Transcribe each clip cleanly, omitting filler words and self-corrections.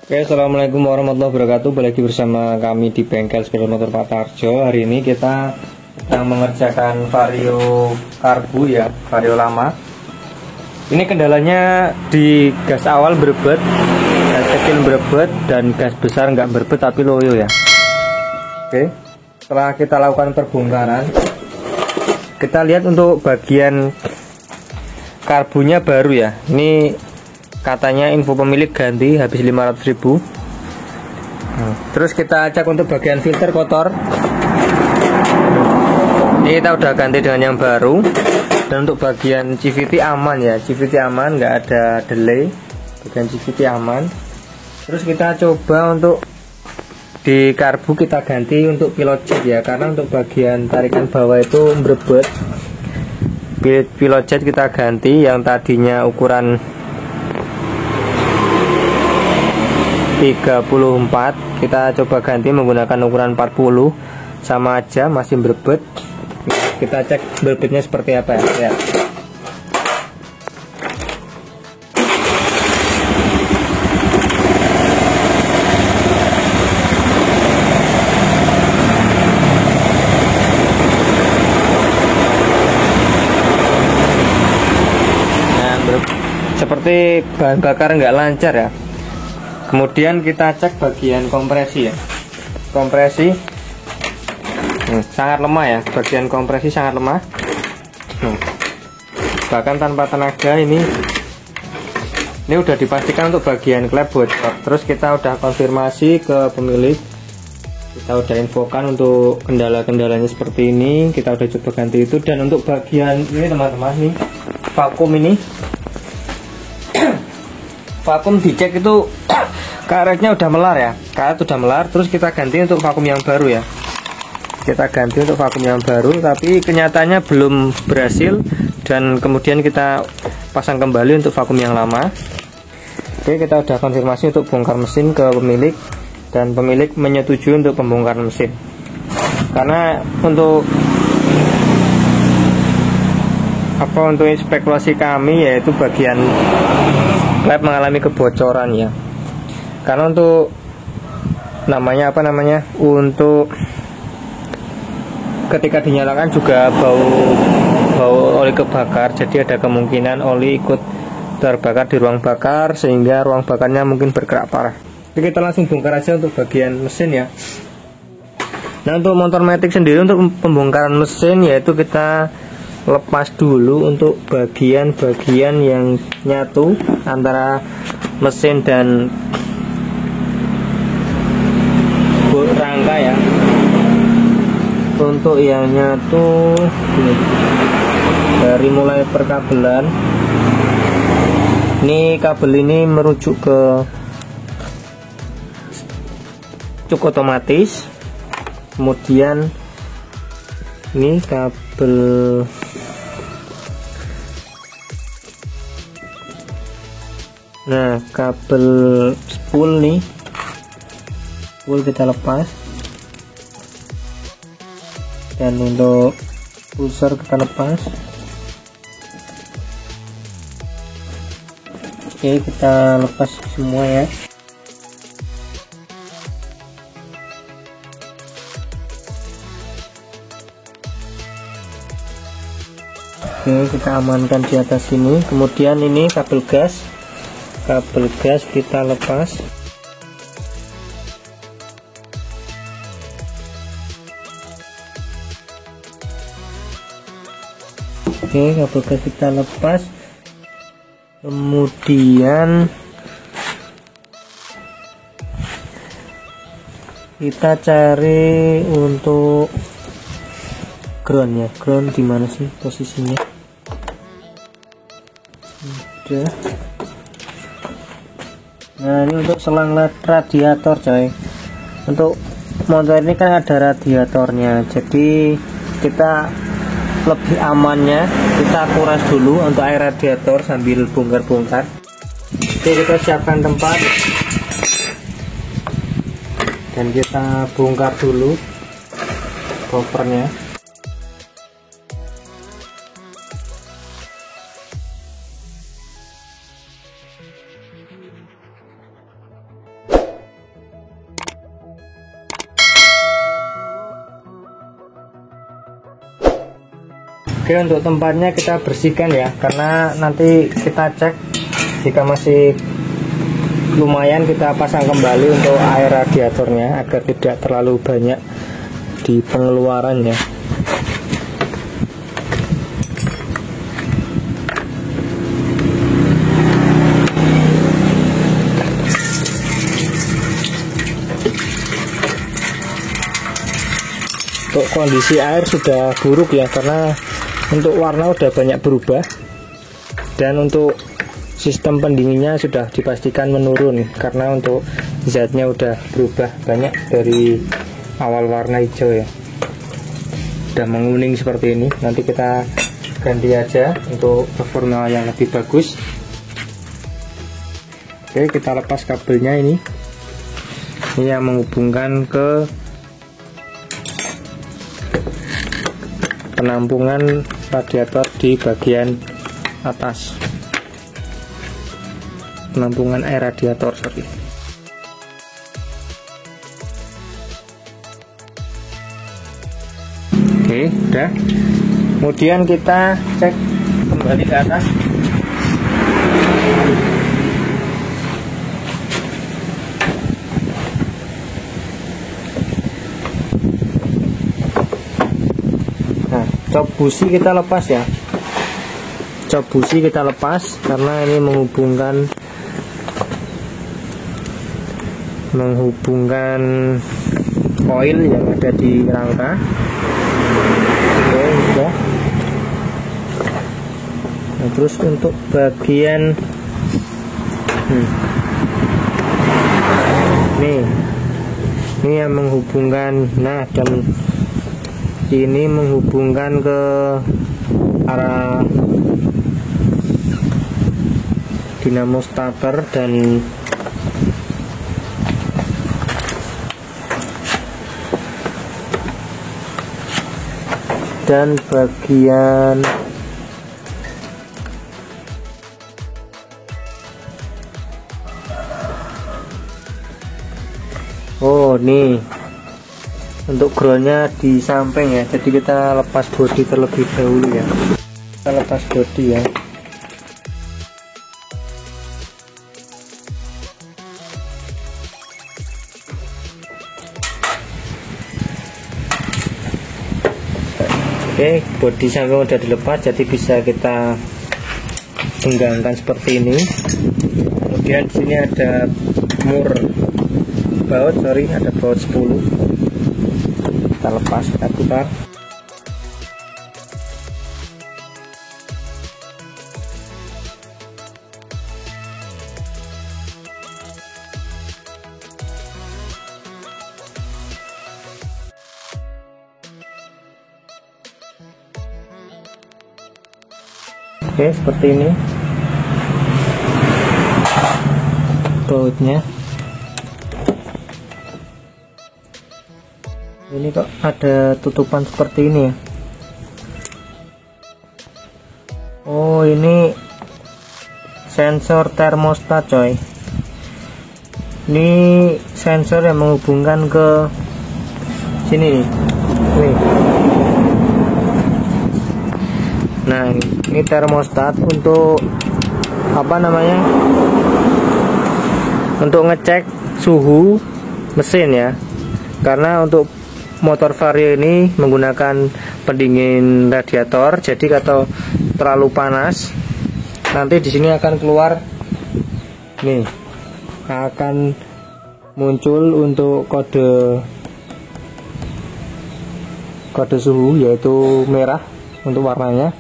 Oke, assalamualaikum warahmatullahi wabarakatuh. Balik lagi bersama kami di bengkel sepeda motor Pak Tarjo. Hari ini kita sedang mengerjakan vario karbu ya, vario lama. Ini kendalanya di gas awal berebet, gas kecil berebet, dan gas besar nggak berebet tapi loyo ya. Oke, setelah kita lakukan perbongkaran, kita lihat untuk bagian karbunya baru ya. Ini katanya info pemilik ganti habis 500.000. Terus kita cek untuk bagian filter kotor. Ini kita udah ganti dengan yang baru. Dan untuk bagian CVT aman ya, CVT aman, nggak ada delay. Bagian CVT aman. Terus kita coba untuk di karbu kita ganti untuk pilot jet ya, karena untuk bagian tarikan bawah itu berebet. Pilot jet kita ganti yang tadinya ukuran 34, kita coba ganti menggunakan ukuran 40, sama aja masih berebet. Kita cek berebetnya seperti apa ya. Nah, seperti bahan bakar nggak lancar ya. Kemudian kita cek bagian kompresi ya. Kompresi sangat lemah ya. Bagian kompresi sangat lemah. Bahkan tanpa tenaga ini udah dipastikan untuk bagian klep bocor. Terus kita udah konfirmasi ke pemilik. Kita udah infokan untuk kendala-kendalanya seperti ini. Kita udah coba ganti itu. Dan untuk bagian ini teman-teman nih, vakum ini, vakum dicek itu karetnya udah melar ya, karet udah melar. Terus kita ganti untuk vakum yang baru ya, kita ganti untuk vakum yang baru, tapi kenyataannya belum berhasil. Dan kemudian kita pasang kembali untuk vakum yang lama. Oke, kita udah konfirmasi untuk bongkar mesin ke pemilik, dan pemilik menyetujui untuk pembongkaran mesin. Karena untuk spekulasi kami yaitu bagian klep mengalami kebocoran ya. Karena untuk untuk ketika dinyalakan juga bau oli kebakar, jadi ada kemungkinan oli ikut terbakar di ruang bakar sehingga ruang bakarnya mungkin bergerak parah. Jadi kita langsung bongkar aja untuk bagian mesin ya. Nah, untuk motor matic sendiri, untuk pembongkaran mesin yaitu kita lepas dulu untuk bagian-bagian yang nyatu antara mesin dan rangka ya. Untuk yang nyatu dari mulai perkabelan, ini kabel ini merujuk ke cuk otomatis. Kemudian ini kabel kabel spool nih, spool kita lepas. Dan untuk pusar kita lepas. Oke, kita lepas semua ya. Oke, kita amankan di atas sini. Kemudian ini kabel gas kita lepas. Oke, kabel gas kita lepas. Kemudian kita cari untuk ground ya. Ground di mana sih posisinya? Udah. Nah, ini untuk selang radiator coy. Untuk motor ini kan ada radiatornya, jadi kita lebih amannya kita kuras dulu untuk air radiator sambil bongkar-bongkar. Oke, kita siapkan tempat dan kita bongkar dulu covernya. Oke, untuk tempatnya kita bersihkan ya, karena nanti kita cek jika masih lumayan kita pasang kembali untuk air radiatornya agar tidak terlalu banyak di pengeluarannya. Untuk kondisi air sudah buruk ya, karena untuk warna udah banyak berubah, dan untuk sistem pendinginnya sudah dipastikan menurun karena untuk zatnya udah berubah banyak dari awal warna hijau ya, udah menguning seperti ini. Nanti kita ganti aja untuk performa yang lebih bagus. Oke, kita lepas kabelnya ini yang menghubungkan ke penampungan radiator di bagian atas, penampungan air radiator, sorry. Oke, udah. Kemudian kita cek kembali ke atas. Cop busi kita lepas ya, cop busi kita lepas karena ini menghubungkan koil yang ada di rangka. Oke, udah. Nah, terus untuk bagian ini yang menghubungkan, nah, dan ini menghubungkan ke arah dinamo starter dan bagian nih untuk groundnya di samping ya, jadi kita lepas bodi terlebih dahulu ya. Kita lepas bodi ya. Oke, bodi samping udah dilepas, jadi bisa kita genggangkan seperti ini. Kemudian di sini ada ada baut 10. Kita lepas, kita putar. Oke, seperti ini bautnya. Ini kok ada tutupan seperti ini ya. Oh, ini sensor termostat coy. Ini sensor yang menghubungkan ke sini nih. Nah, ini termostat untuk apa namanya, untuk ngecek suhu mesin ya, karena untuk motor Vario ini menggunakan pendingin radiator, jadi kalau terlalu panas nanti di sini akan keluar nih, akan muncul untuk kode suhu yaitu merah untuk warnanya.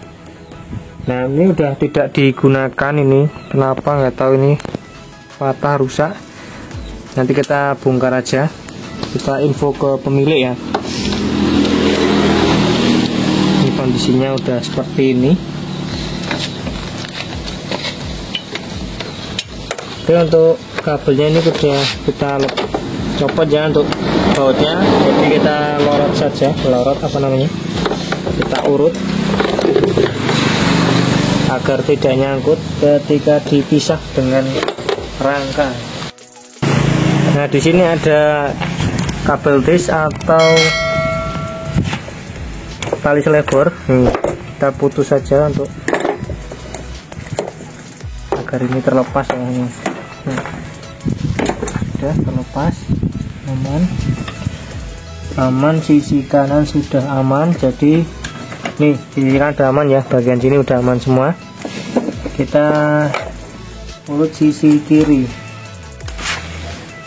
Nah, ini udah tidak digunakan, ini kenapa nggak tahu, ini patah rusak. Nanti kita bongkar aja, kita info ke pemilik ya. Ini kondisinya udah seperti ini. Oke, untuk kabelnya ini udah kita copot ya untuk bautnya, jadi kita lorot saja, kita urut agar tidak nyangkut ketika dipisah dengan rangka. Nah, di sini ada kabel tis atau tali selebor. kita putus saja untuk agar ini terlepas ya. Nah, sudah terlepas, aman, sisi kanan sudah aman. Jadi nih sisi kanan udah aman ya, bagian sini udah aman semua. Kita urut sisi kiri.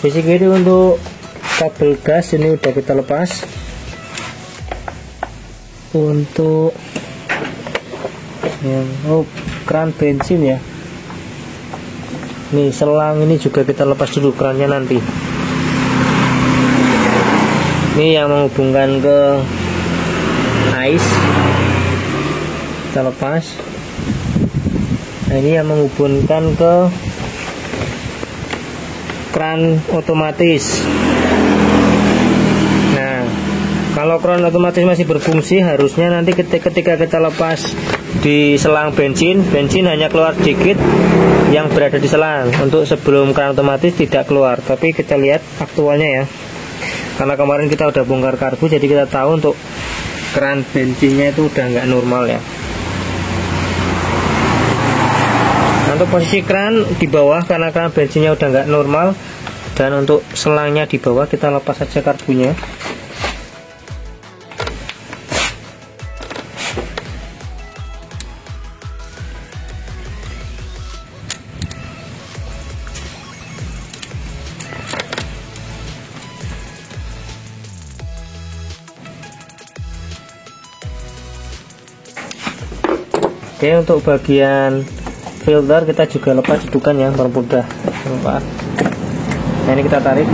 Sisi kiri untuk kabel gas ini udah kita lepas. Untuk yang keran bensin ya, nih selang ini juga kita lepas dulu kerannya nanti. Ini yang menghubungkan ke ice kita lepas. Nah, ini yang menghubungkan ke keran otomatis. Nah, kalau keran otomatis masih berfungsi, harusnya nanti ketika kita lepas di selang bensin hanya keluar sedikit yang berada di selang. Untuk sebelum keran otomatis tidak keluar. Tapi kita lihat aktualnya ya, karena kemarin kita udah bongkar karbu, jadi kita tahu untuk keran bensinnya itu udah nggak normal ya. Nah, untuk posisi keran di bawah, karena keran bensinnya udah nggak normal, dan untuk selangnya di bawah kita lepas saja karbunya. Oke, untuk bagian filter kita juga lepas dudukan ya, bermudah. Nah, ini kita tarik.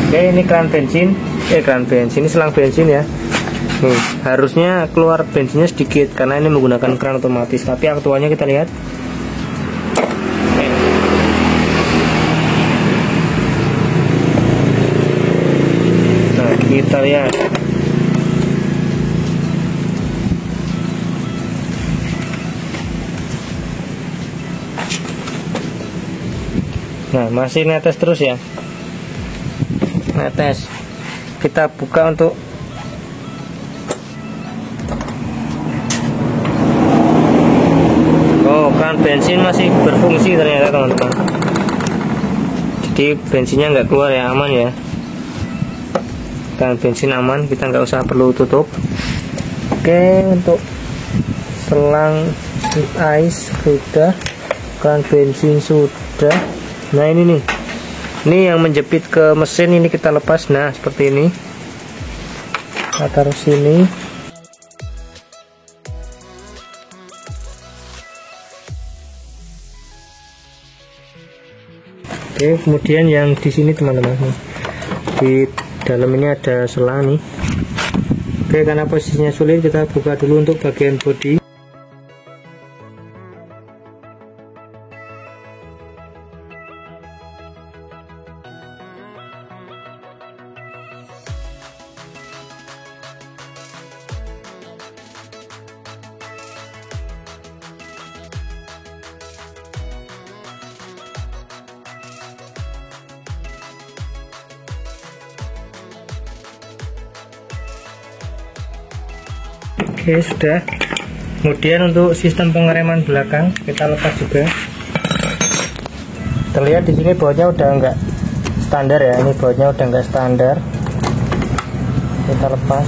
Oke, ini keran bensin, ini selang bensin ya. Nih, harusnya keluar bensinnya sedikit karena ini menggunakan keran otomatis, tapi aktualnya kita lihat. Nah, kita lihat. Nah, masih netes terus ya, netes. Kita buka untuk keran bensin masih berfungsi ternyata teman-teman. Jadi bensinnya nggak keluar ya, aman ya. Keran bensin aman, kita nggak usah perlu tutup. Oke, untuk selang ice sudah, keran bensin sudah. Nah, ini nih, ini yang menjepit ke mesin ini kita lepas. Nah, seperti ini kita taruh sini. Oke, kemudian yang di sini teman-teman, di dalam ini ada selang nih. Oke, karena posisinya sulit, kita buka dulu untuk bagian bodi. Oke, sudah. Kemudian untuk sistem pengereman belakang kita lepas juga. Terlihat di sini bautnya udah enggak standar ya, ini bautnya udah enggak standar. Kita lepas.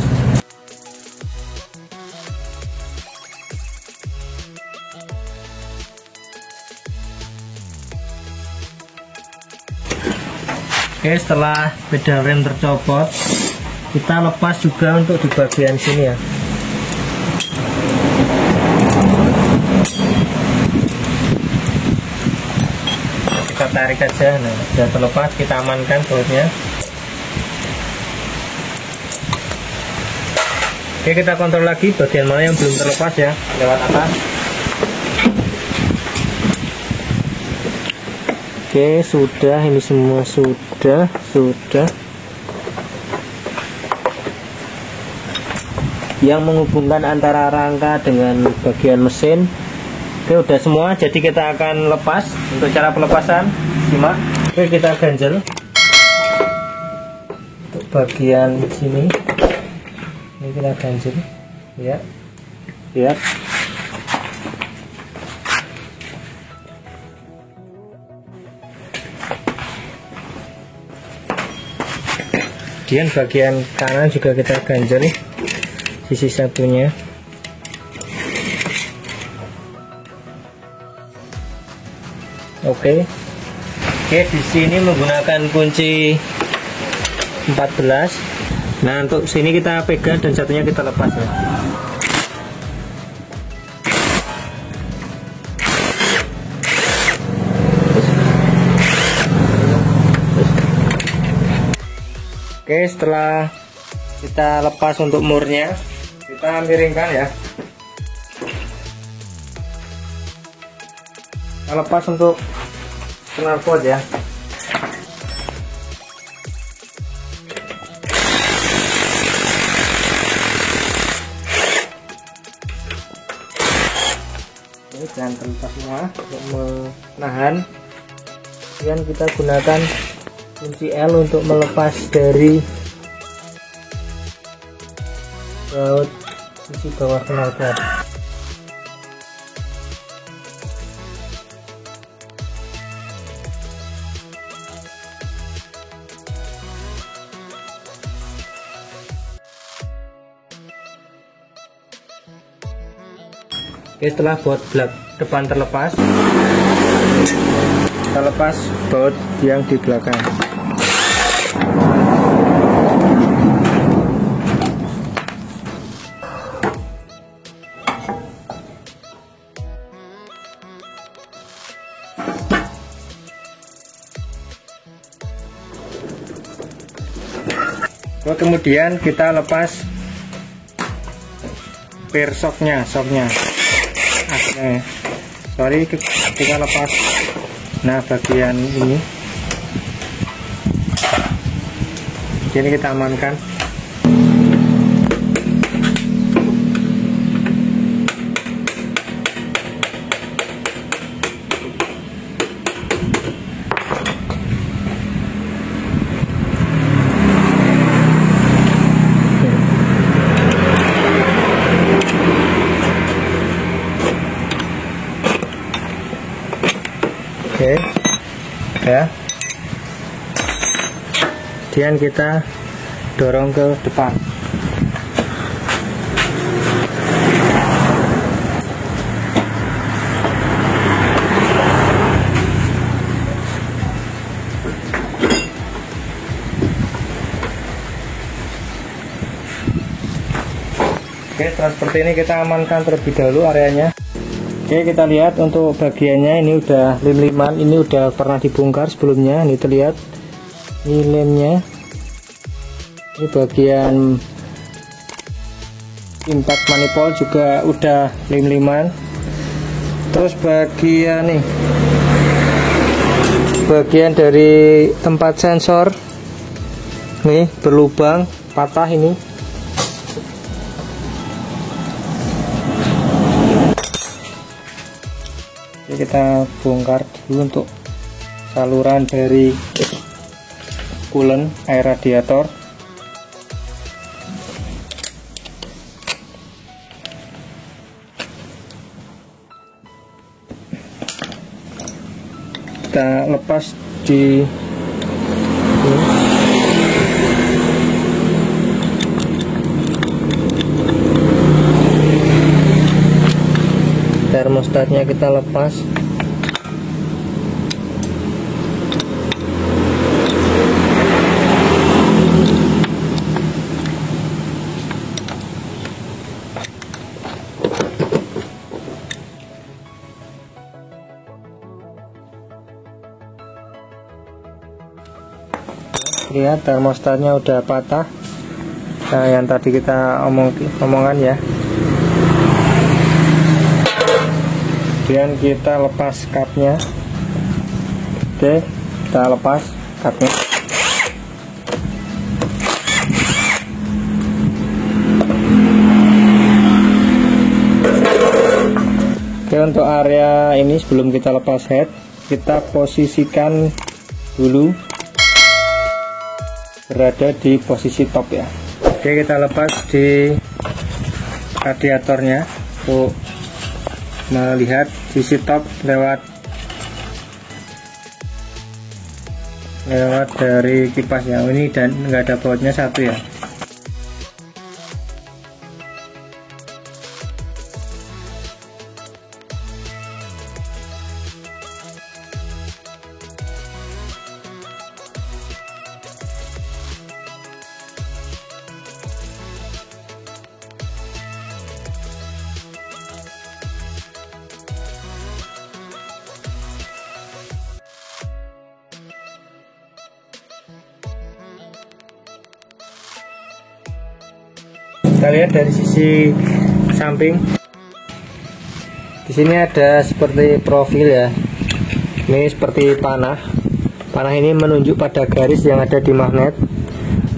Oke, setelah pedal rem tercopot, kita lepas juga untuk di bagian sini ya. Kita tarik aja. Nah, sudah terlepas, kita amankan bautnya. Oke, kita kontrol lagi bagian mana yang belum terlepas ya, lewat atas. Oke, sudah, ini semua sudah. Yang menghubungkan antara rangka dengan bagian mesin, oke, udah semua. Jadi kita akan lepas. Untuk cara pelepasan, simak. Oke, kita ganjel untuk bagian sini. Ini kita ganjel ya, lihat. Kemudian bagian kanan juga kita ganjel nih, sisi satunya. Oke, di sini menggunakan kunci 14. Nah, untuk sini kita pegang dan satunya kita lepas ya. Oke, setelah kita lepas untuk murnya, kita miringkan ya. Kita lepas untuk knalpot ya. Ini jangan terlepas semua untuk menahan. Kemudian kita gunakan kunci L untuk melepas dari baut sisi bawah knalpot. Oke, setelah baut depan terlepas, kita lepas baut yang di belakang. Kemudian kita lepas per shocknya. Sorry, kita lepas. Nah, bagian ini kita amankan. Oke ya, kemudian kita dorong ke depan. Oke, setelah seperti ini kita amankan terlebih dahulu areanya. Oke, kita lihat untuk bagiannya ini udah lem-leman, ini udah pernah dibongkar sebelumnya. Ini terlihat ini lemnya, ini bagian impact manifold juga udah lem-leman. Terus bagian dari tempat sensor nih berlubang, patah ini. Kita bongkar dulu untuk saluran dari coolant air radiator. Kita lepas di termostatnya, kita lepas. Lihat termostatnya udah patah. Nah, yang tadi kita omongan ya. Kemudian kita lepas kapnya. Oke, kita lepas kapnya. Oke, untuk area ini sebelum kita lepas head, kita posisikan dulu berada di posisi top ya. Oke, kita lepas di radiatornya untuk melihat sisi top lewat dari kipasnya. Ini dan nggak ada bautnya satu ya. Kita lihat dari sisi samping. Di sini ada seperti profil ya. Ini seperti panah. Panah ini menunjuk pada garis yang ada di magnet.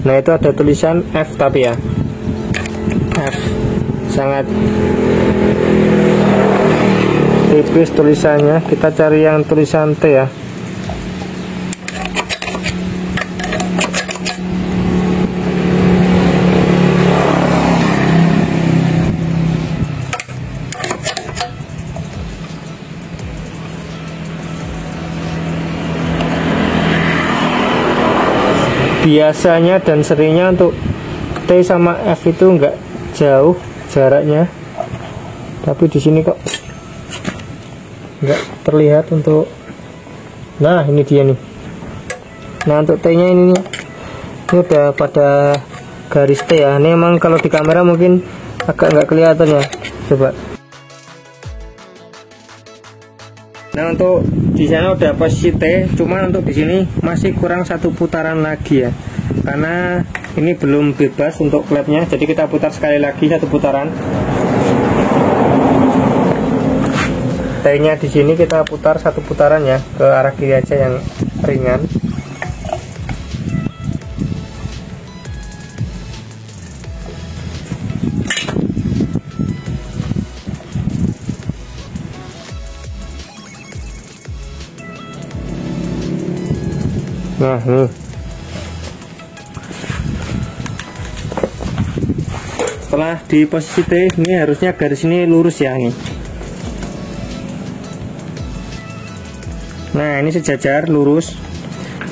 Nah, itu ada tulisan F tapi ya. F. Sangat tipis tulisannya. Kita cari yang tulisan T ya. Biasanya dan seringnya untuk T sama F itu enggak jauh jaraknya, tapi di sini kok enggak terlihat untuk. Nah, ini dia nih. Nah, untuk T nya ini udah pada garis T ya. Ini emang kalau di kamera mungkin agak nggak kelihatan ya. Coba. Nah, untuk di sana udah posisi T, cuma untuk di sini masih kurang satu putaran lagi ya, karena ini belum bebas untuk klepnya. Jadi kita putar sekali lagi satu putaran. T-nya di sini kita putar satu putaran ya, ke arah kiri aja yang ringan. Nah, nih. Setelah di posisi T, ini harusnya garis ini lurus ya nih. Nah, ini sejajar lurus.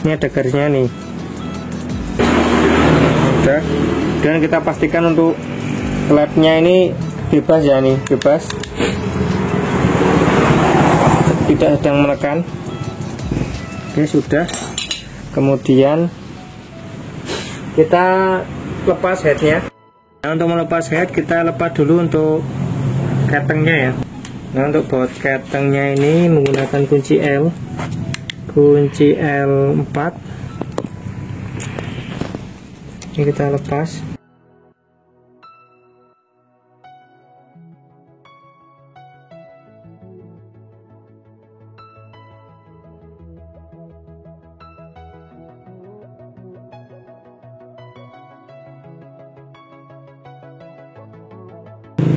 Ini ada garisnya nih. Udah. Dan kita pastikan untuk klepnya ini bebas ya nih, bebas. Tidak sedang menekan. Oke, sudah. Kemudian kita lepas headnya. Nah, untuk melepas head kita lepas dulu untuk ketengnya ya. Nah, untuk baut ketengnya ini menggunakan kunci L, kunci L4. Ini kita lepas.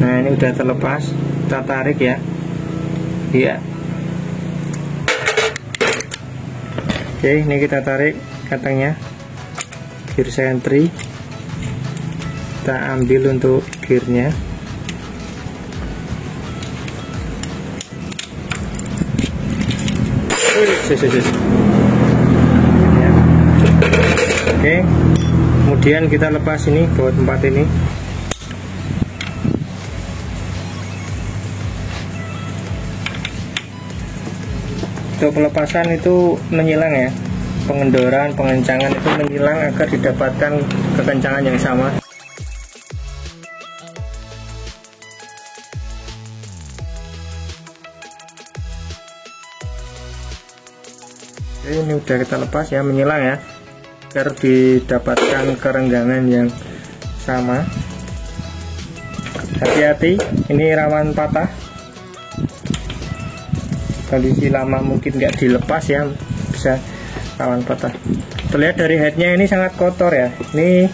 Nah, ini udah terlepas, kita tarik ya. Iya. Oke, ini kita tarik katanya gear sentry. Kita ambil untuk gearnya. Ya. Oke, kemudian kita lepas ini baut 4 ini. Untuk pelepasan itu menyilang ya, pengendoran, pengencangan itu menyilang agar didapatkan kekencangan yang sama. Oke, ini udah kita lepas ya, menyilang ya, agar didapatkan kerenggangan yang sama. Hati-hati, ini rawan patah. Kondisi lama mungkin nggak dilepas ya, bisa rawan patah. Terlihat dari headnya ini sangat kotor ya. Ini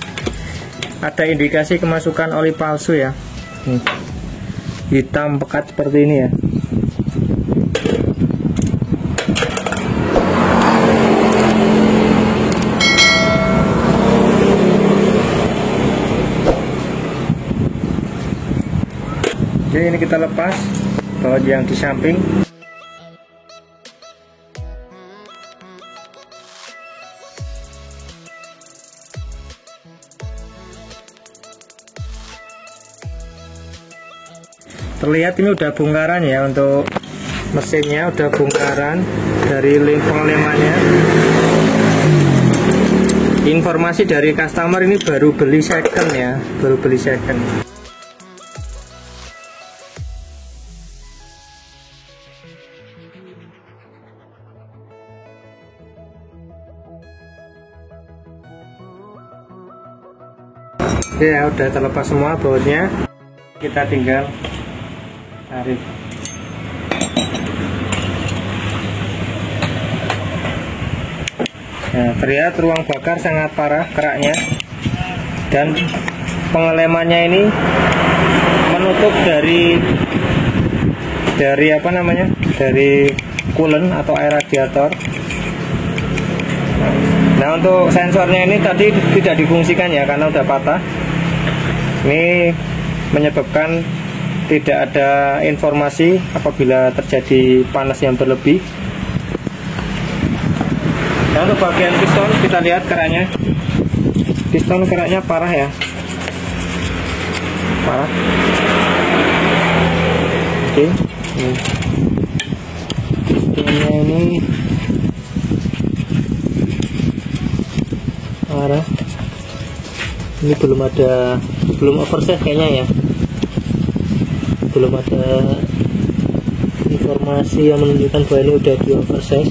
ada indikasi kemasukan oli palsu ya. Hitam pekat seperti ini ya. Oke, ini kita lepas baut yang di samping. Terlihat ini udah bongkaran ya, untuk mesinnya udah bongkaran dari link pengelemannya. Informasi dari customer ini baru beli second ya, baru beli second. Oke ya, udah terlepas semua bautnya. Kita tinggal tarik. Nah, terlihat ruang bakar sangat parah keraknya, dan pengelemannya ini menutup dari apa namanya, dari coolant atau air radiator. Nah, untuk sensornya ini tadi tidak difungsikan ya, karena udah patah. Ini menyebabkan tidak ada informasi apabila terjadi panas yang berlebih. Nah, untuk bagian piston kita lihat keraknya. Piston keraknya parah ya, parah. Oke, pistonnya ini parah. Ini belum oversize kayaknya ya. Belum ada informasi yang menunjukkan bahwa ini udah di oversize,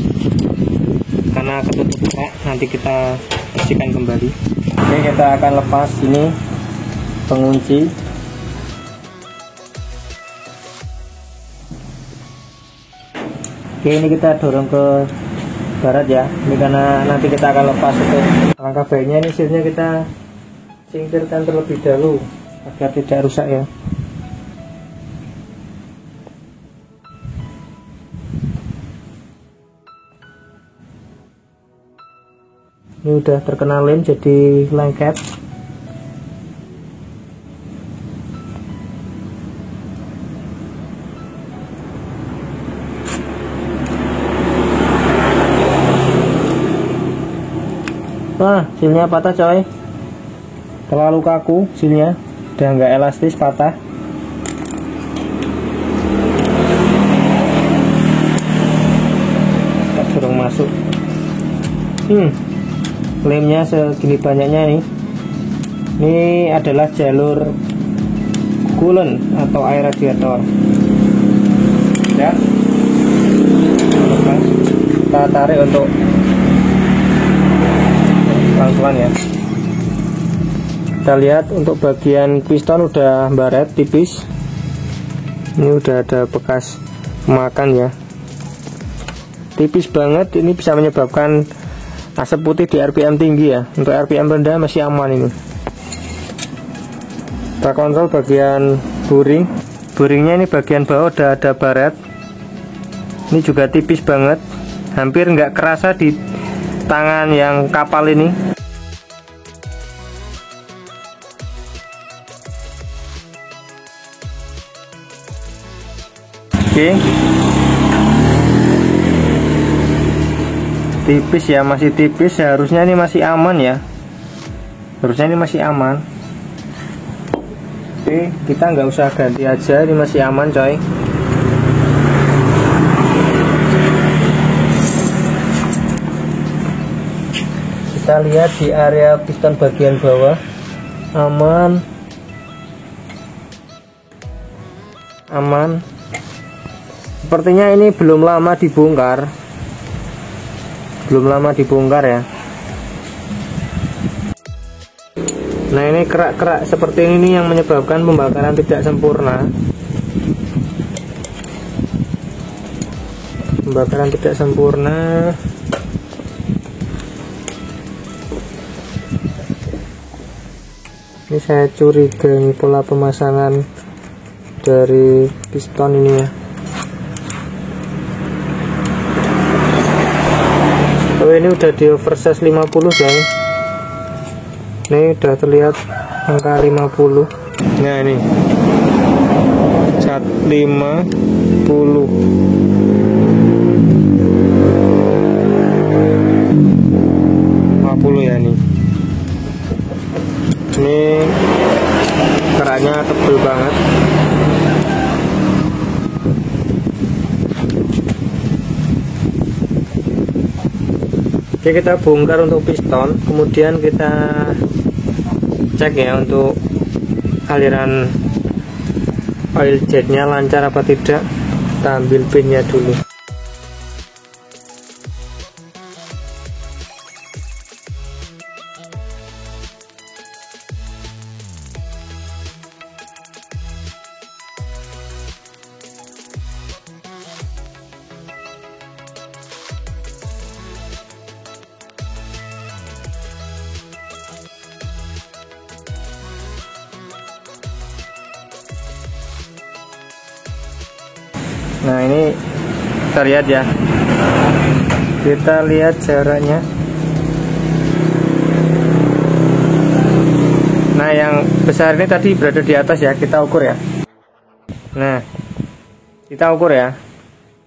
karena ketutup kerak. Nanti kita bersihkan kembali. Oke, kita akan lepas ini pengunci. Oke, ini kita dorong ke barat ya, ini karena nanti kita akan lepas. Untuk langkah baiknya ini seatnya kita singkirkan terlebih dahulu agar tidak rusak ya. Ini udah terkena lem jadi lengket. Wah, silnya patah coy, terlalu kaku silnya, udah nggak elastis, patah. Kita dorong masuk. Lemnya segini banyaknya nih. Ini adalah jalur coolant atau air radiator ya. Kita tarik untuk pelan-pelan ya. Kita lihat untuk bagian piston udah baret tipis. Ini udah ada bekas makan ya, tipis banget. Ini bisa menyebabkan asap putih di RPM tinggi ya. Untuk RPM rendah masih aman ini. Kita kontrol bagian buring. Buringnya ini bagian bawah udah ada baret. Ini juga tipis banget, hampir nggak kerasa di tangan yang kapal ini. Oke, tipis ya, masih tipis. Seharusnya ini masih aman ya, harusnya ini masih aman. Oke, kita nggak usah ganti aja, ini masih aman coy. Kita lihat di area piston bagian bawah aman, aman. Sepertinya ini belum lama dibongkar, ya. Nah, ini kerak-kerak seperti ini yang menyebabkan pembakaran tidak sempurna. Pembakaran tidak sempurna. Ini saya curiga ini pola pemasangan dari piston ini ya. Oh, ini udah di oversize 50 guys. Ini udah terlihat angka 50. Nah, ini ya nih. Ini keraknya tebel banget. Oke, kita bongkar untuk piston, kemudian kita cek ya untuk aliran oil jetnya lancar apa tidak. Kita ambil pinnya dulu. Nah, ini kita lihat ya, kita lihat jaraknya. Nah, yang besar ini tadi berada di atas ya, kita ukur ya. Nah, kita ukur ya,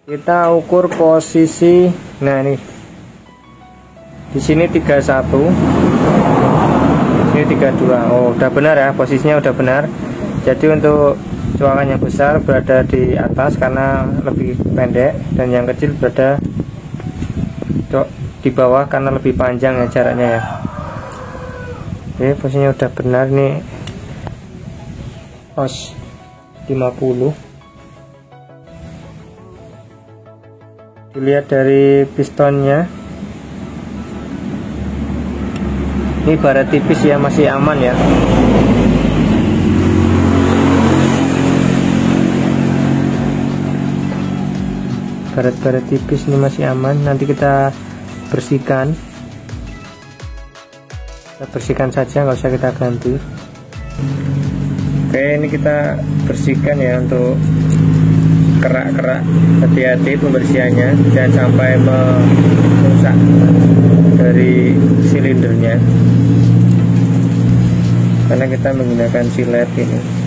kita ukur posisi. Nah, ini di sini 31, sini 32. Oh, udah benar ya, posisinya udah benar. Jadi untuk cuakan yang besar berada di atas karena lebih pendek, dan yang kecil berada di bawah karena lebih panjang ya jaraknya ya. Oke, posisinya udah benar nih. Os 50. Dilihat dari pistonnya, ini baret tipis ya, masih aman ya. Baret-baret tipis ini masih aman. Nanti kita bersihkan. Kita bersihkan saja, nggak usah kita ganti. Oke, ini kita bersihkan ya untuk kerak-kerak. Hati-hati pembersihannya, jangan sampai merusak dari silindernya, karena kita menggunakan silet ini.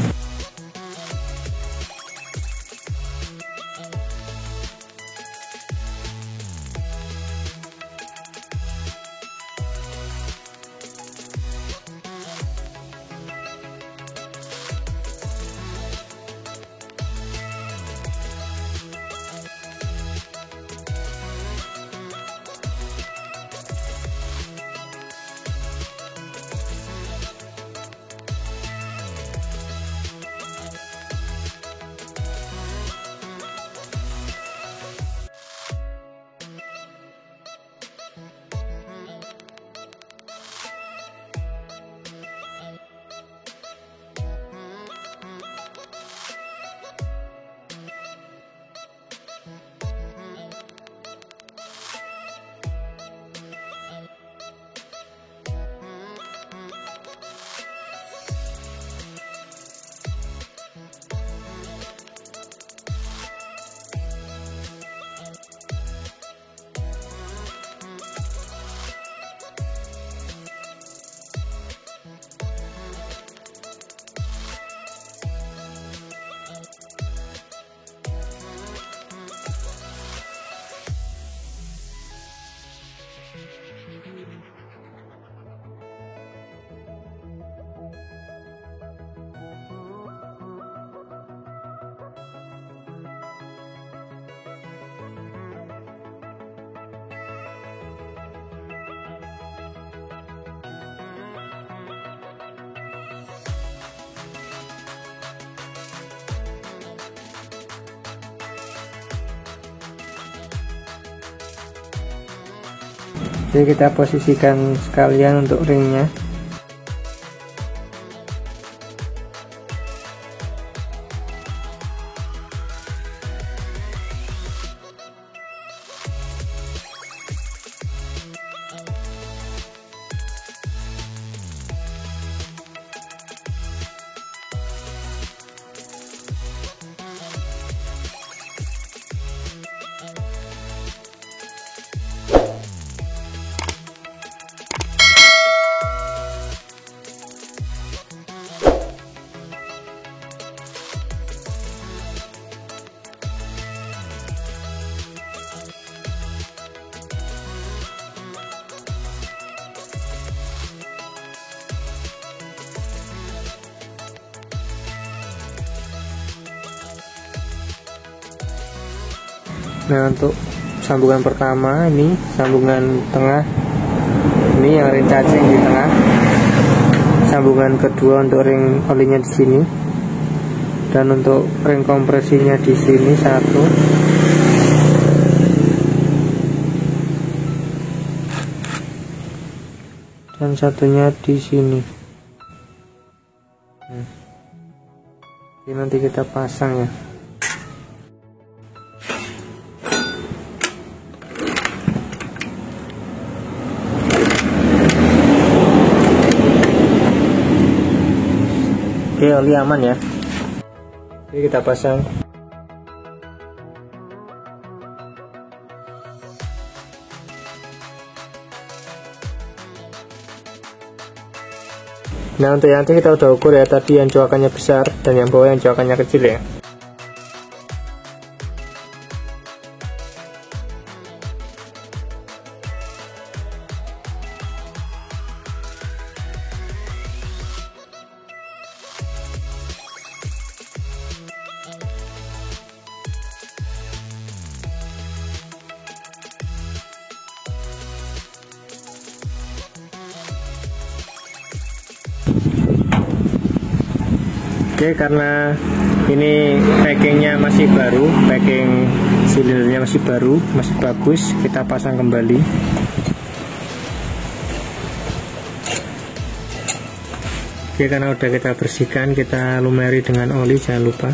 Jadi kita posisikan sekalian untuk ringnya. Nah, untuk sambungan pertama ini sambungan tengah, ini yang ring cacing di tengah. Sambungan kedua untuk ring olinya di sini, dan untuk ring kompresinya di sini satu. Dan satunya di sini. Ini nanti kita pasang ya. Oke, oli aman ya. Oke, kita pasang. Nah, untuk yang nanti kita udah ukur ya, tadi yang coakannya besar dan yang bawah yang coakannya kecil ya. Oke, karena ini packingnya masih baru, packing silindernya masih baru, masih bagus, kita pasang kembali. Oke, karena udah kita bersihkan, kita lumuri dengan oli, jangan lupa.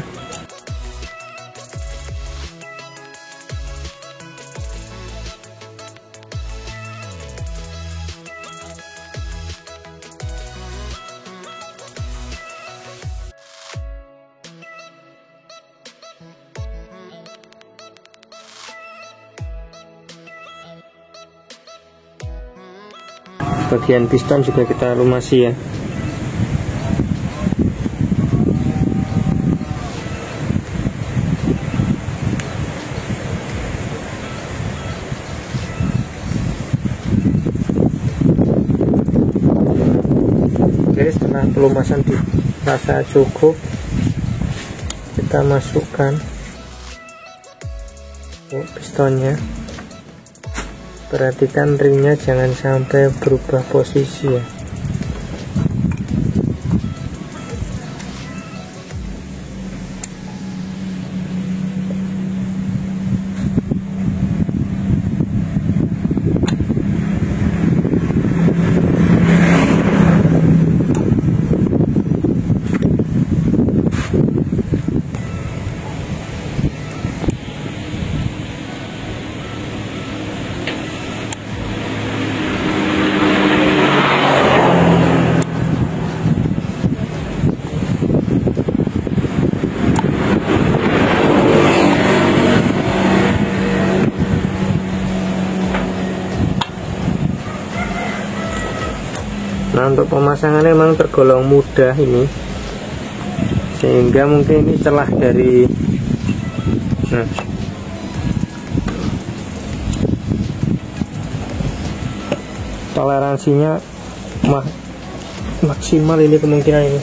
Bagian piston juga kita lumasi ya. Oke, setelah pelumasan dirasa cukup, kita masukkan pistonnya. Perhatikan ringnya jangan sampai berubah posisi ya. Nah, untuk pemasangannya memang tergolong mudah ini, sehingga mungkin ini celah dari toleransinya maksimal ini kemungkinan ini.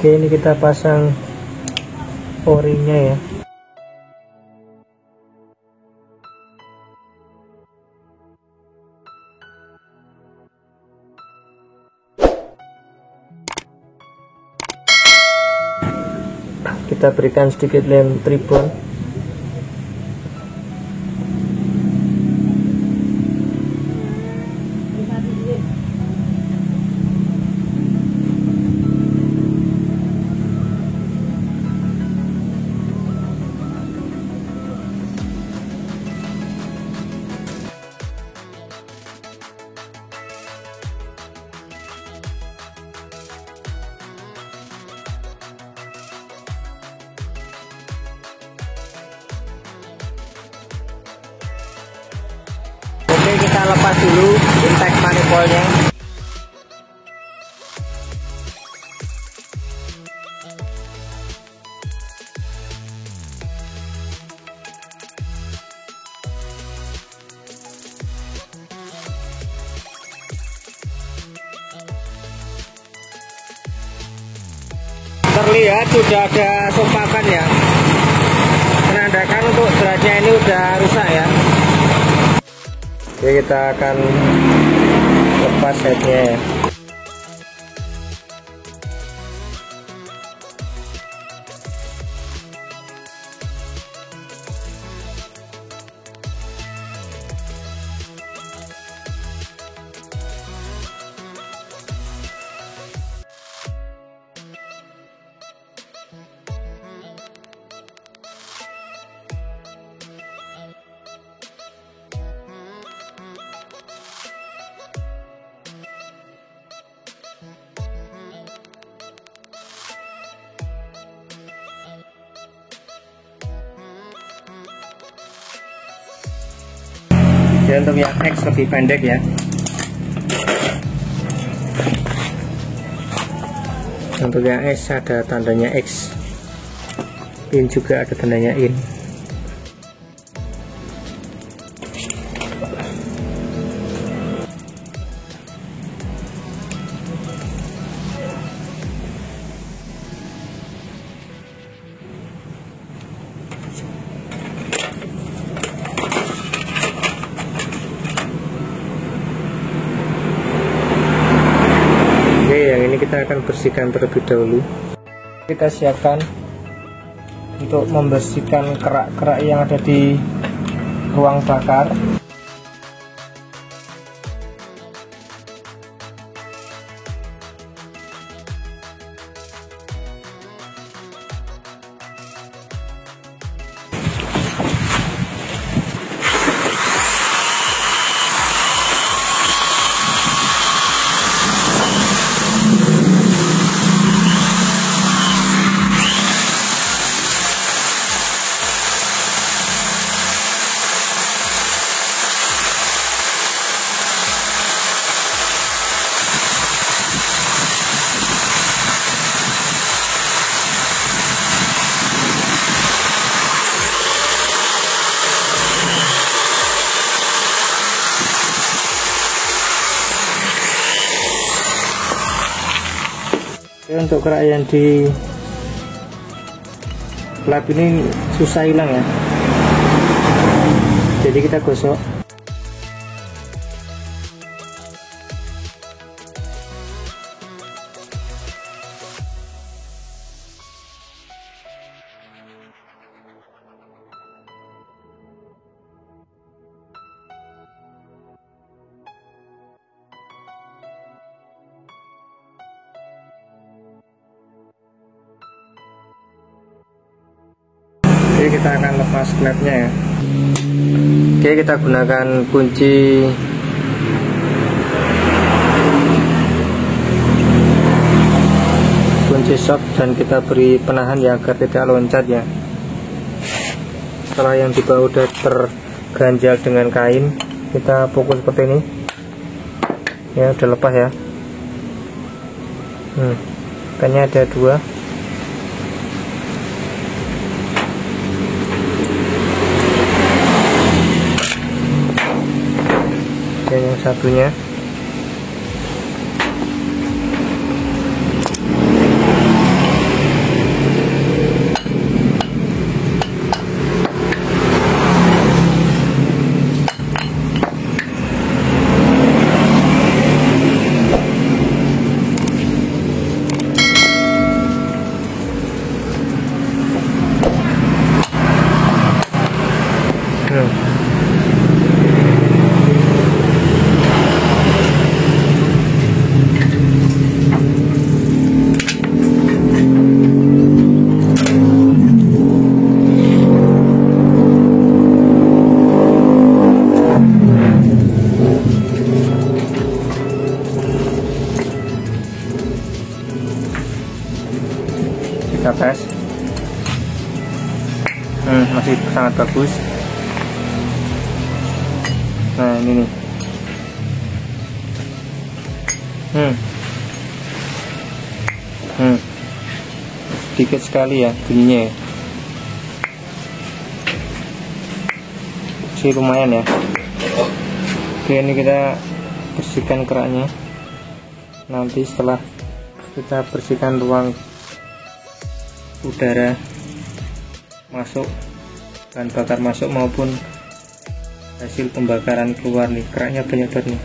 Oke, ini kita pasang o-ringnya ya. Kita berikan sedikit lem tribon. lepas dulu intake manifoldnya. Terlihat sudah ada sompakan ya, menandakan untuk derajatnya ini udah rusak ya. Oke, kita akan lepas headnya ya. Dan untuk yang X lebih pendek ya. Untuk yang S ada tandanya X, in juga ada tandanya in. Yang ini kita akan bersihkan terlebih dahulu. Kita siapkan untuk membersihkan kerak-kerak yang ada di ruang bakar. Untuk kerak yang di lap ini susah hilang ya, jadi kita gosok. Oke, kita akan lepas klepnya ya. Oke, kita gunakan kunci shock dan kita beri penahan ya agar tidak loncat ya. Setelah yang di bawah udah terganjal dengan kain, kita pukul seperti ini ya, udah lepas ya. Kayaknya ada dua. Yang satunya kita tes. Masih sangat bagus. Nah, ini nih Sedikit sekali ya bunyinya ya. Sih lumayan ya. Oke, ini kita bersihkan keraknya. Nanti setelah kita bersihkan ruang udara masuk, bahan bakar masuk maupun hasil pembakaran keluar nih, keraknya banyak banget nih.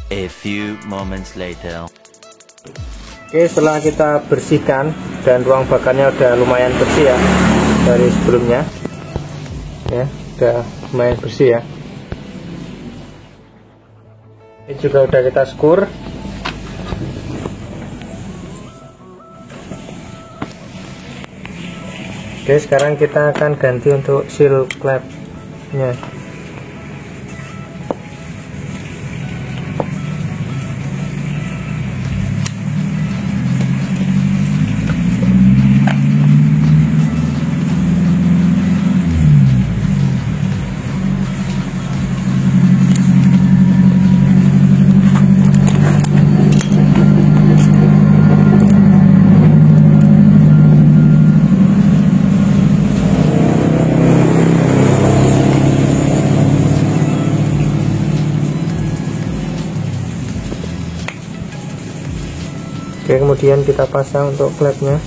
A few moments later. Oke, setelah kita bersihkan dan ruang bakarnya udah lumayan bersih ya dari sebelumnya, ya udah lumayan bersih ya. Ini juga udah kita skur. Oke, sekarang kita akan ganti untuk seal klepnya. Oke, kemudian kita pasang untuk klepnya.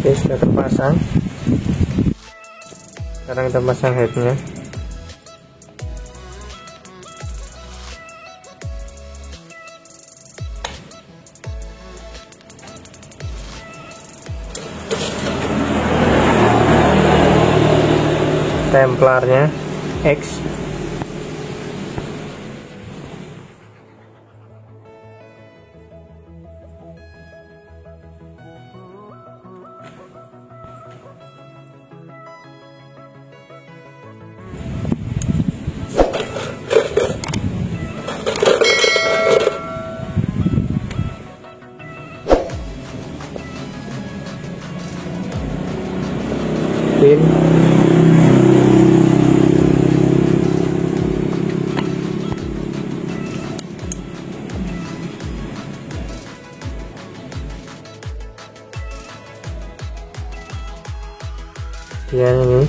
Oke, sudah terpasang. Sekarang kita pasang headnya. Templarnya X. Pin. Dia ini.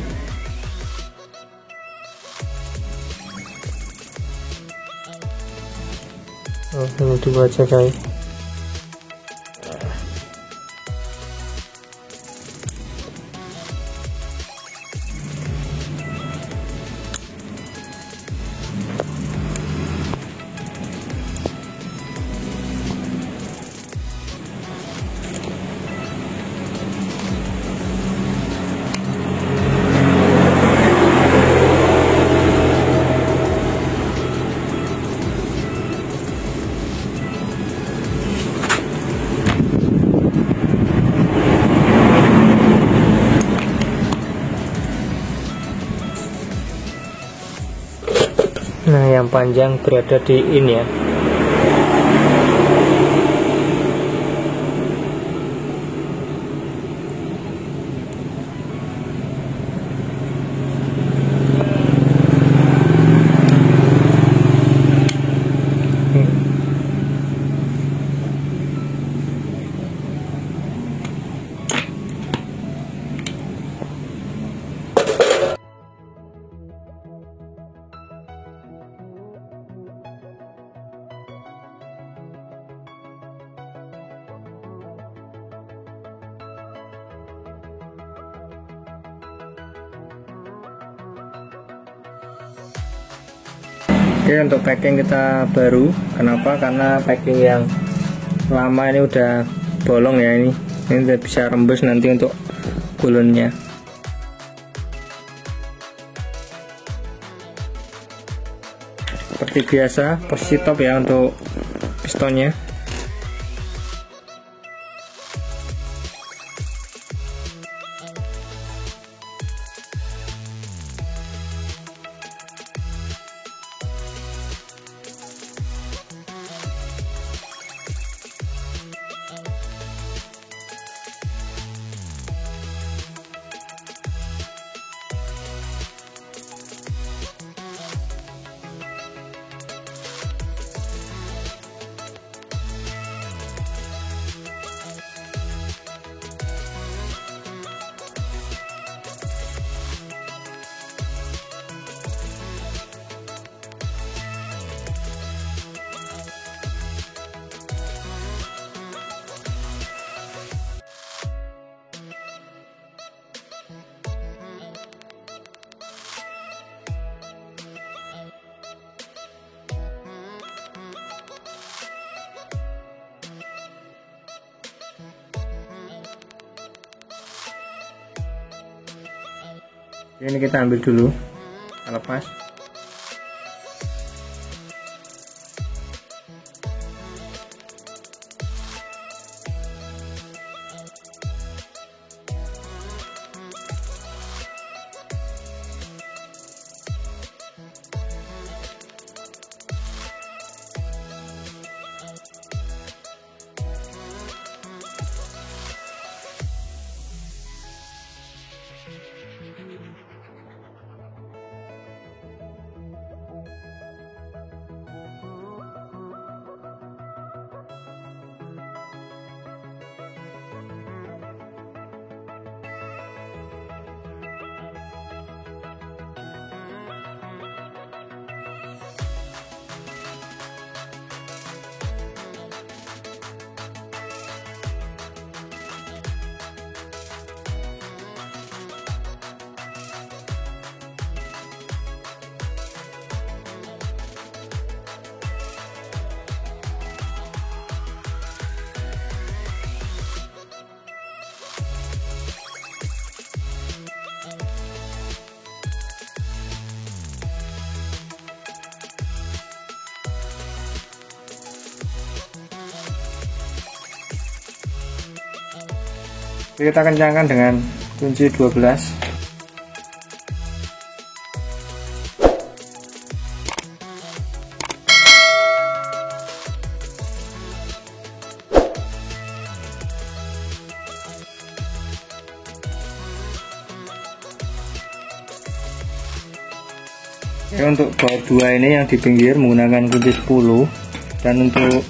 Oh, ini dua aja guys. Nah, yang panjang berada di in ya. Oke, untuk packing kita baru. Kenapa? Karena packing yang lama ini udah bolong ya, ini udah bisa rembus nanti untuk gulunnya. Seperti biasa, posisi top ya untuk pistonnya. Ini kita ambil dulu, kita lepas. Kita kencangkan dengan kunci 12. Untuk baut 2 ini yang di pinggir menggunakan kunci 10, dan untuk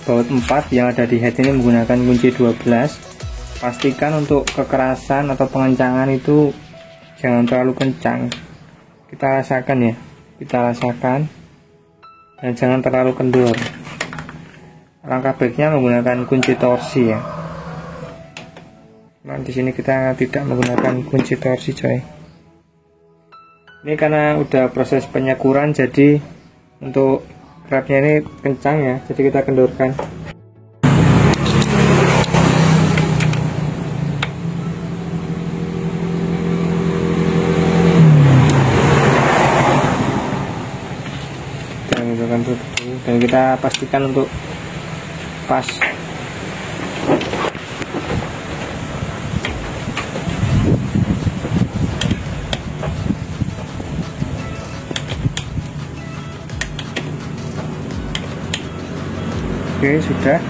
baut 4 yang ada di head ini menggunakan kunci 12. Pastikan untuk kekerasan atau pengencangan itu jangan terlalu kencang. Kita rasakan ya, kita rasakan, dan jangan terlalu kendor. Langkah baiknya menggunakan kunci torsi ya. Nah, di sini kita tidak menggunakan kunci torsi coy. Ini karena udah proses penyekuran, jadi untuk kratnya ini kencang ya, jadi kita kendorkan. Dan kita pastikan untuk pas. Oke, sudah.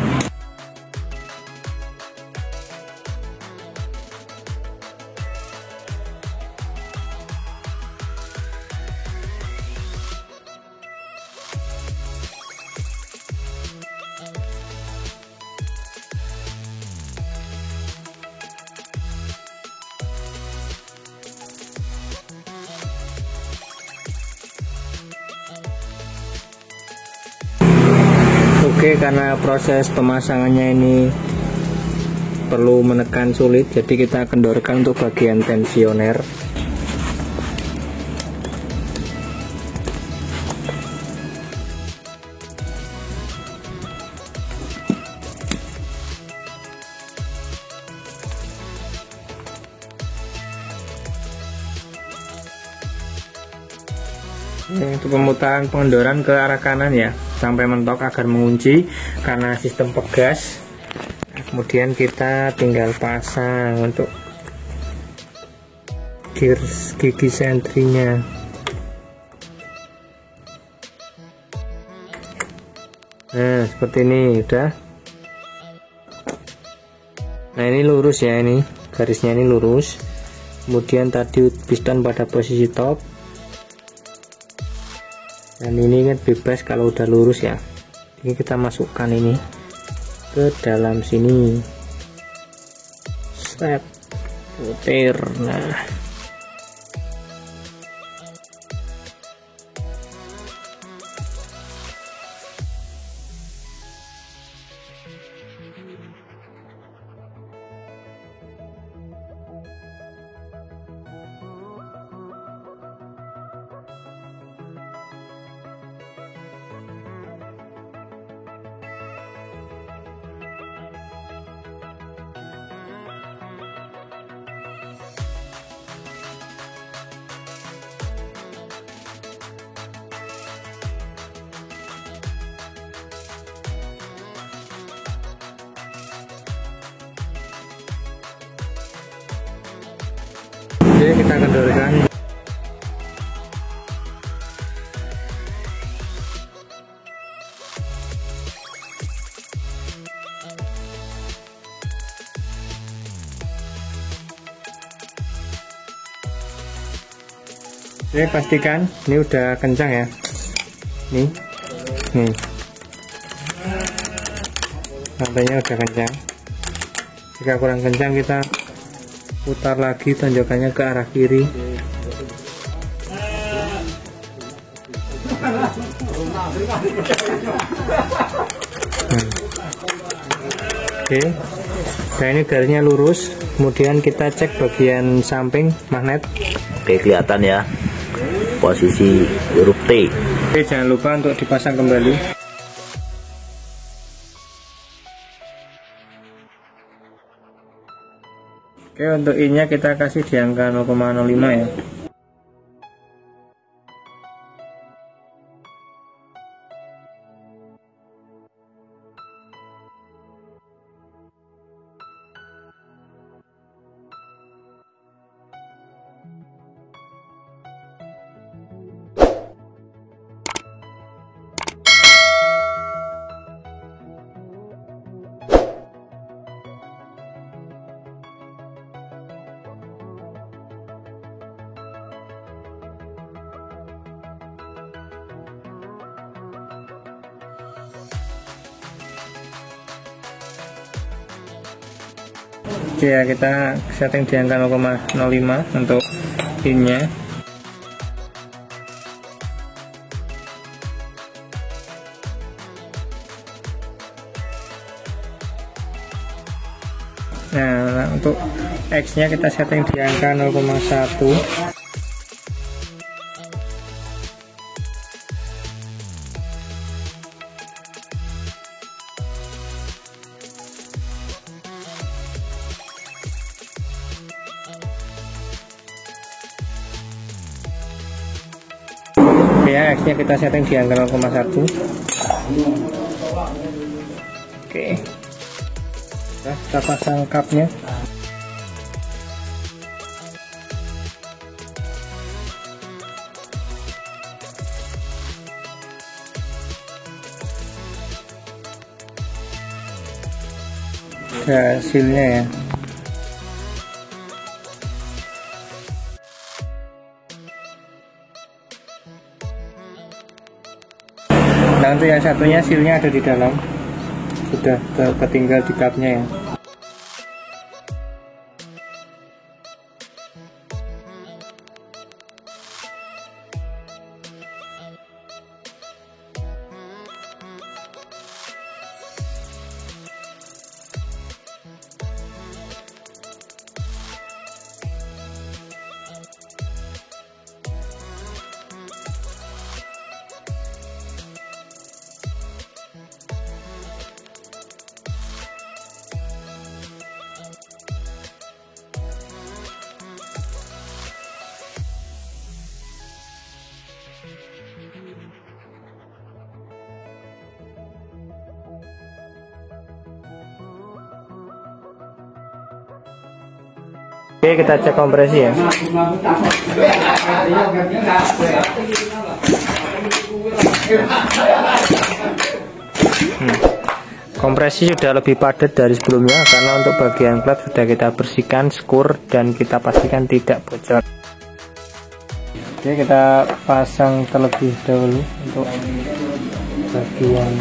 Oke, karena proses pemasangannya ini perlu menekan sulit, jadi kita kendorkan untuk bagian tensioner. Ini untuk pemutaran pengendoran ke arah kanan ya, sampai mentok agar mengunci karena sistem pegas. Kemudian kita tinggal pasang untuk gigi sentrinya. Nah, seperti ini udah. Nah, ini lurus ya, ini garisnya ini lurus. Kemudian tadi piston pada posisi top. Dan ini kan bebas kalau udah lurus ya. Ini kita masukkan ini ke dalam sini. Set, putar. Nah, oke, kita kendorkan. Oke, pastikan ini udah kencang ya. Nih, rantainya udah kencang. Jika kurang kencang, kita putar lagi tanjakannya ke arah kiri. Oke, nah ini garisnya lurus. Kemudian kita cek bagian samping magnet. Oke, kelihatan ya posisi huruf T. Oke, jangan lupa untuk dipasang kembali. Oke, untuk I-nya kita kasih di angka 0,05 ya. Oke ya, kita setting di angka 0,05 untuk pinnya. Nah, untuk X nya kita setting di angka 0,1. Ya, X nya kita setting di angka 0,1. Oke, nah, kita pasang cupnya. hasilnya ya. Nah untuk yang satunya sealnya ada di dalam, sudah ketinggal di cupnya ya. Oke, kita cek kompresi ya. Kompresi sudah lebih padat dari sebelumnya karena untuk bagian klep sudah kita bersihkan, skur, dan kita pastikan tidak bocor. Oke, kita pasang terlebih dahulu untuk bagian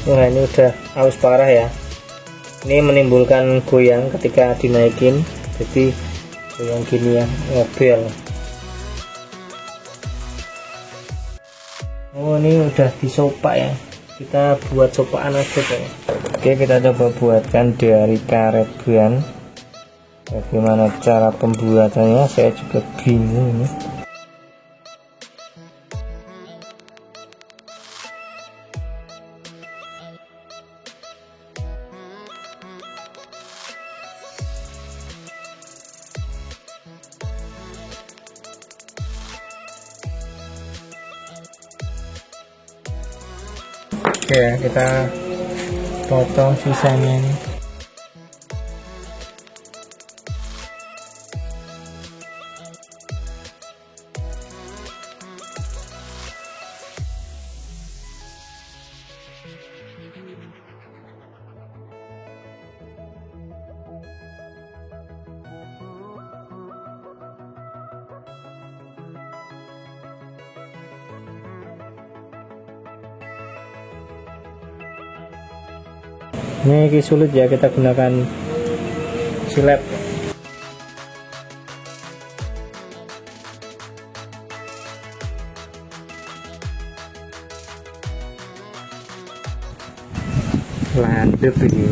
Wah, ini udah aus parah ya. Ini menimbulkan goyang ketika dinaikin, jadi goyang gini ya, ngobel. Oh, ini udah disopak ya. Kita buat sopakan aja kok. Oke, kita coba buatkan dari karet ban. Bagaimana cara pembuatannya saya juga bingung nih. Oke, kita potong sisanya ini. Ini sulit ya, kita gunakan silep. Landep ini.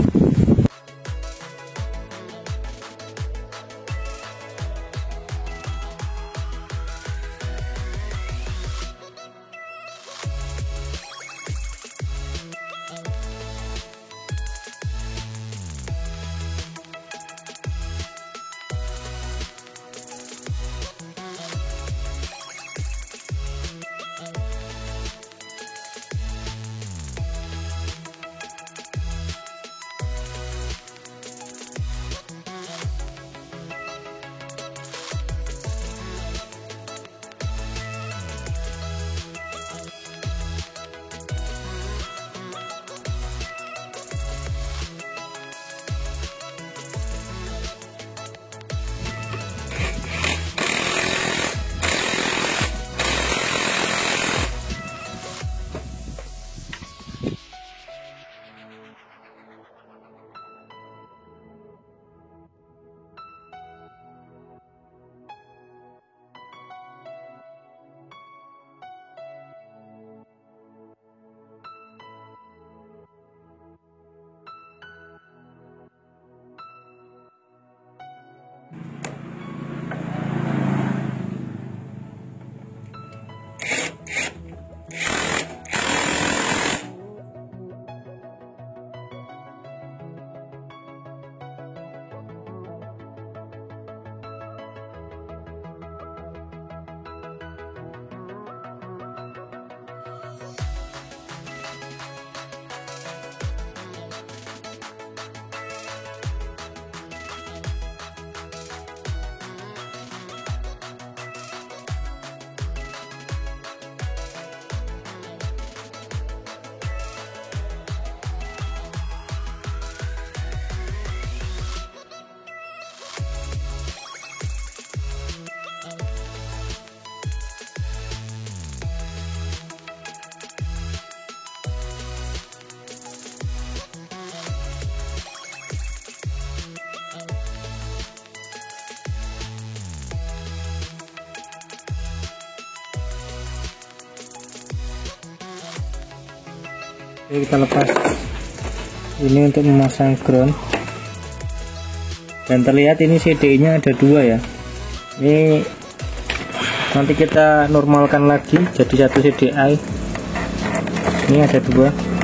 Oke, kita lepas ini untuk memasang ground, dan terlihat ini CD nya ada 2 ya. Ini nanti kita normalkan lagi jadi 1 CDI. Ini ada 2.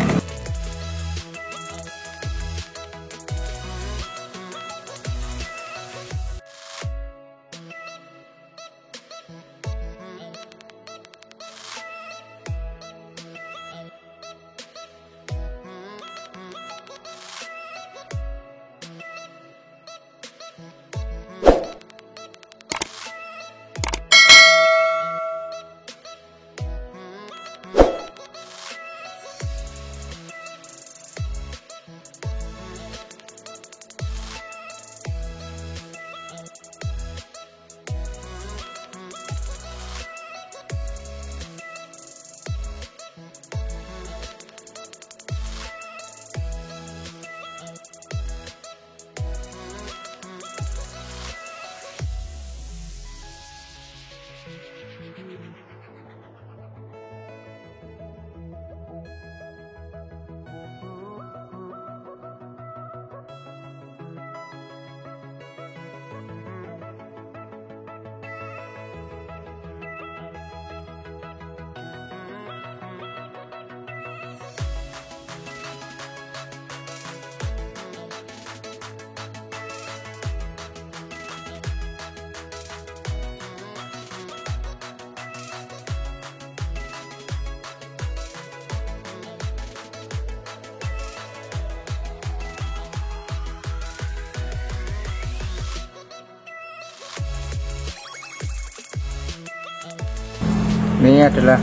Ini adalah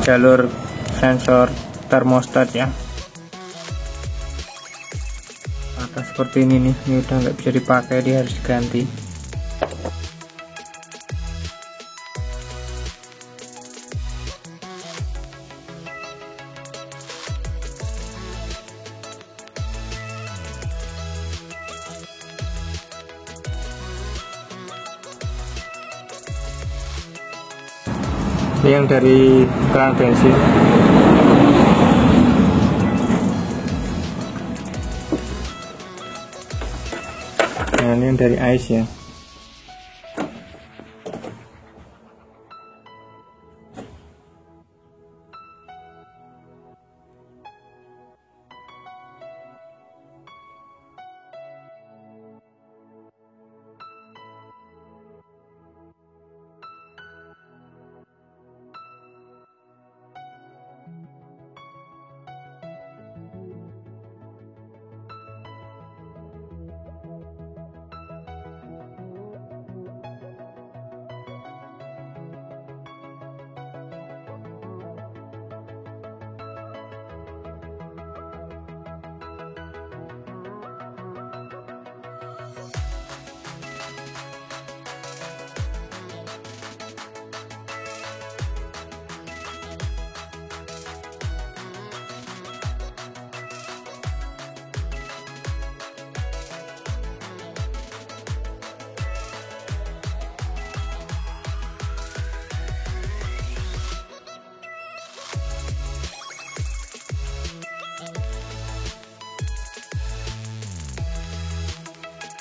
jalur sensor termostat ya. Atas seperti ini nih, ini udah nggak bisa dipakai, dia harus diganti. Ini yang dari keran bensin. Nah, ini yang dari ice ya.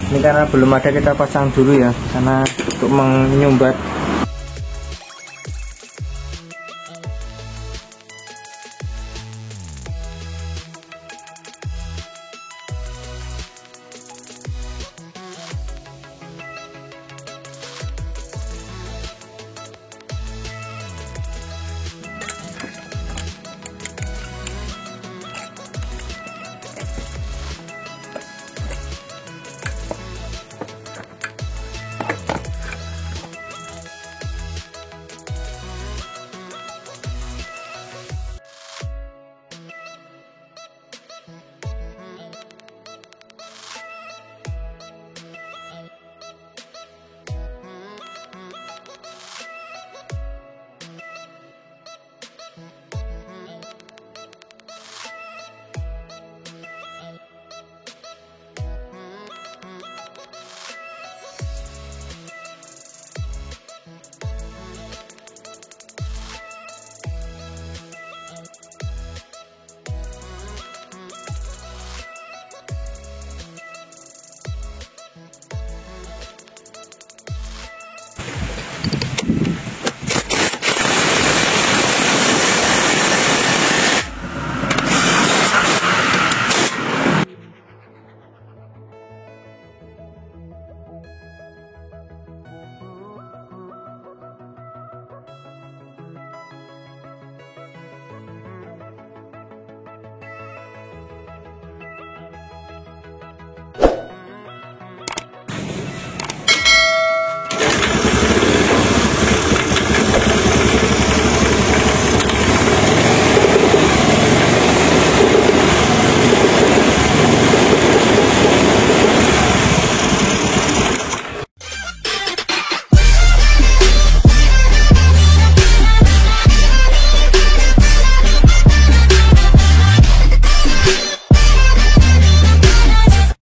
Ini karena belum ada, kita pasang dulu ya, karena untuk menyumbat